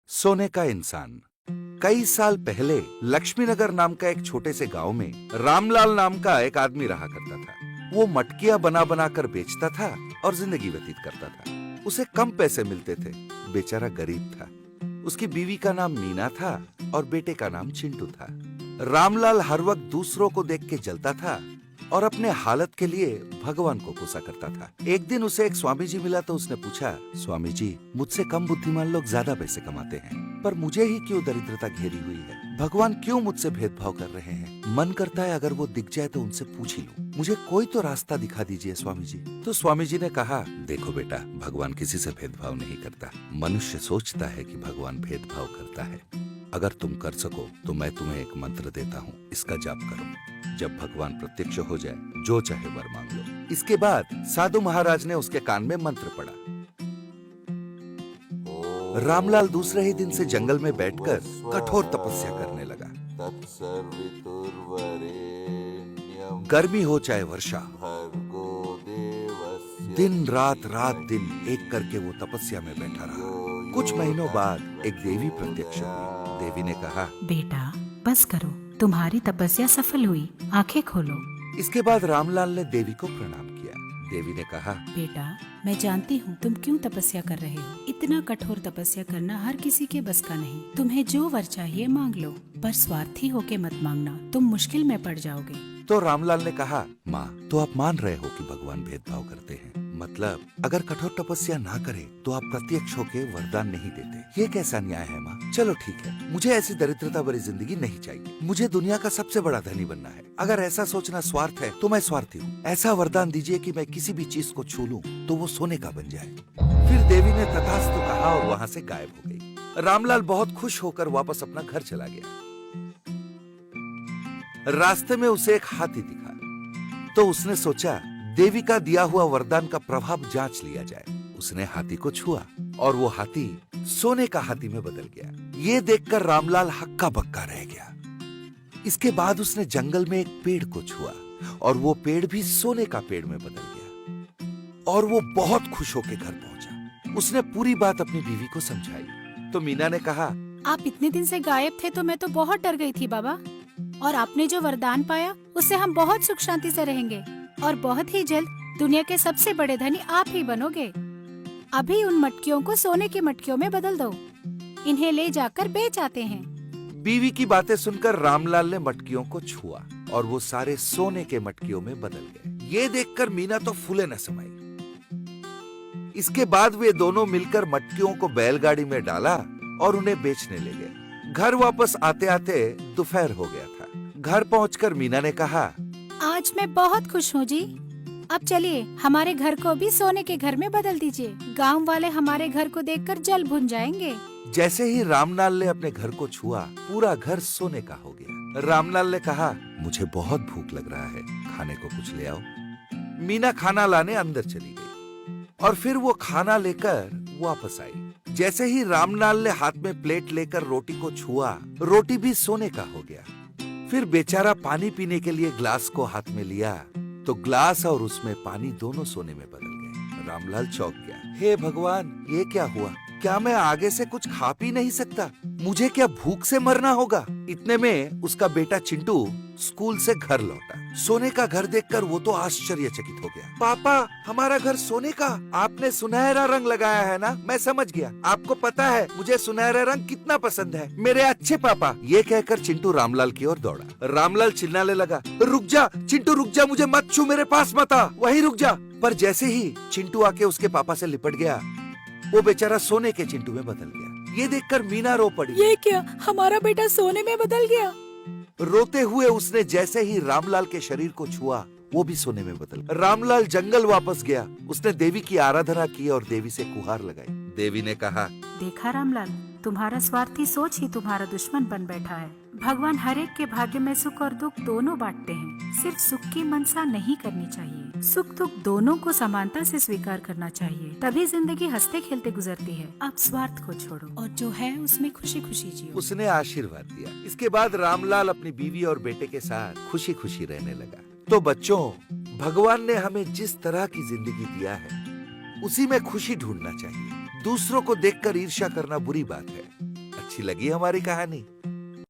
सोने का इंसान। कई साल पहले लक्ष्मीनगर नाम का एक छोटे से गांव में रामलाल नाम का एक आदमी रहा करता था। वो मटकियां बना बना कर बेचता था और जिंदगी व्यतीत करता था। उसे कम पैसे मिलते थे, बेचारा गरीब था। उसकी बीवी का नाम मीना था और बेटे का नाम चिंटू था। रामलाल हर वक्त दूसरों को देख के जलता था और अपने हालत के लिए भगवान को कोसा करता था। एक दिन उसे एक स्वामी जी मिला तो उसने पूछा, स्वामी जी, मुझसे कम बुद्धिमान लोग ज्यादा पैसे कमाते हैं, पर मुझे ही क्यों दरिद्रता घेरी हुई है? भगवान क्यों मुझसे भेदभाव कर रहे हैं? मन करता है अगर वो दिख जाए तो उनसे पूछ ही लूं। मुझे कोई तो रास्ता दिखा दीजिए स्वामी जी। तो स्वामी जी ने कहा, देखो बेटा, भगवान किसी से भेदभाव नहीं करता। मनुष्य सोचता है कि भगवान भेदभाव करता है। अगर तुम कर सको तो मैं तुम्हें एक मंत्र देता हूँ, इसका जाप करो। जब भगवान प्रत्यक्ष हो जाए, जो चाहे वर मांग लो। इसके बाद साधु महाराज ने उसके कान में मंत्र पढ़ा। रामलाल दूसरे ही दिन से जंगल में बैठकर कठोर तपस्या करने लगा। गर्मी हो चाहे वर्षा, दिन रात रात दिन एक करके वो तपस्या में बैठा रहा। कुछ महीनों बाद एक देवी प्रत्यक्ष हुई। देवी ने कहा, बेटा बस करो, तुम्हारी तपस्या सफल हुई, आंखें खोलो। इसके बाद रामलाल ने देवी को प्रणाम किया। देवी ने कहा, बेटा मैं जानती हूँ तुम क्यों तपस्या कर रहे हो। इतना कठोर तपस्या करना हर किसी के बस का नहीं। तुम्हें जो वर चाहिए मांग लो, पर स्वार्थी होके मत मांगना, तुम मुश्किल में पड़ जाओगे। तो रामलाल ने कहा, माँ, तो आप मान रहे हो कि भगवान भेदभाव करते हैं? मतलब अगर कठोर तपस्या ना करे तो आप प्रत्यक्ष होके वरदान नहीं देते। ये कैसा न्याय है माँ? चलो ठीक है, मुझे ऐसी दरिद्रता भरी जिंदगी नहीं चाहिए। मुझे दुनिया का सबसे बड़ा धनी बनना है। अगर ऐसा सोचना स्वार्थ है तो मैं स्वार्थी हूँ। ऐसा वरदान दीजिए कि मैं किसी भी चीज को छू लूं तो वो सोने का बन जाए। फिर देवी ने तथास्तु कहा और वहाँ से गायब हो गई। रामलाल बहुत खुश होकर वापस अपना घर चला गया। रास्ते में उसे एक हाथी दिखा तो उसने सोचा देवी का दिया हुआ वरदान का प्रभाव जांच लिया जाए। उसने हाथी को छुआ और वो हाथी सोने का हाथी में बदल गया। ये देखकर रामलाल हक्का बक्का रह गया। इसके बाद उसने जंगल में एक पेड़ को छुआ और वो पेड़ भी सोने का पेड़ में बदल गया और वो बहुत खुश होकर घर पहुंचा। उसने पूरी बात अपनी बीवी को समझाई तो मीना ने कहा, आप इतने दिन से गायब थे तो मैं तो बहुत डर गई थी बाबा, और आपने जो वरदान पाया उससे हम बहुत सुख शांति से रहेंगे और बहुत ही जल्द दुनिया के सबसे बड़े धनी आप ही बनोगे। अभी उन मटकियों को सोने की मटकियों में बदल दो, इन्हें ले जाकर बेच आते हैं। बीवी की बातें सुनकर रामलाल ने मटकियों को छुआ और वो सारे सोने के मटकियों में बदल गए। ये देखकर मीना तो फूले न समाई। इसके बाद वे दोनों मिलकर मटकियों को बैलगाड़ी में डाला और उन्हें बेचने ले गए। घर वापस आते आते दोपहर हो गया था। घर पहुंचकर मीना ने कहा, आज मैं बहुत खुश हूँ जी। अब चलिए हमारे घर को भी सोने के घर में बदल दीजिए। गांव वाले हमारे घर को देखकर जल भुन जाएंगे। जैसे ही रामलाल ने अपने घर को छुआ, पूरा घर सोने का हो गया। रामलाल ने कहा, मुझे बहुत भूख लग रहा है, खाने को कुछ ले आओ। मीना खाना लाने अंदर चली गई और फिर वो खाना लेकर वापस आई। जैसे ही रामलाल ने हाथ में प्लेट लेकर रोटी को छुआ, रोटी भी सोने का हो गया। फिर बेचारा पानी पीने के लिए ग्लास को हाथ में लिया तो ग्लास और उसमें पानी दोनों सोने में बदल गए। रामलाल चौंक गया। हे भगवान, ये क्या हुआ? क्या मैं आगे से कुछ खा पी नहीं सकता? मुझे क्या भूख से मरना होगा? इतने में उसका बेटा चिंटू स्कूल से घर लौटा। सोने का घर देखकर वो तो आश्चर्यचकित हो गया। पापा, हमारा घर सोने का? आपने सुनहरा रंग लगाया है ना? मैं समझ गया। आपको पता है मुझे सुनहरा रंग कितना पसंद है, मेरे अच्छे पापा। ये कहकर चिंटू रामलाल की ओर दौड़ा। रामलाल चिल्लाने लगा, रुक जा चिंटू, रुक जा, मुझे मत छू, मेरे पास मत आ, वहीं रुक जा। पर जैसे ही चिंटू आके उसके पापा से लिपट गया, वो बेचारा सोने के चिंटू में बदल गया। ये देखकर मीना रो पड़ी। ये क्या, हमारा बेटा सोने में बदल गया? रोते हुए उसने जैसे ही रामलाल के शरीर को छुआ, वो भी सोने में बदल। रामलाल जंगल वापस गया। उसने देवी की आराधना की और देवी से गुहार लगाई। देवी ने कहा, देखा रामलाल, तुम्हारा स्वार्थी सोच ही तुम्हारा दुश्मन बन बैठा है। भगवान हर एक के भाग्य में सुख और दुख दोनों बांटते हैं। सिर्फ सुख की मनसा नहीं करनी चाहिए, सुख दुख दोनों को समानता से स्वीकार करना चाहिए, तभी जिंदगी हंसते खेलते गुजरती है। अब स्वार्थ को छोड़ो और जो है उसमें खुशी खुशी जियो। उसने आशीर्वाद दिया। इसके बाद रामलाल अपनी बीवी और बेटे के साथ खुशी खुशी रहने लगा। तो बच्चों, भगवान ने हमें जिस तरह की जिंदगी दिया है उसी में खुशी ढूंढना चाहिए। दूसरों को देखकर ईर्ष्या करना बुरी बात है। अच्छी लगी हमारी कहानी?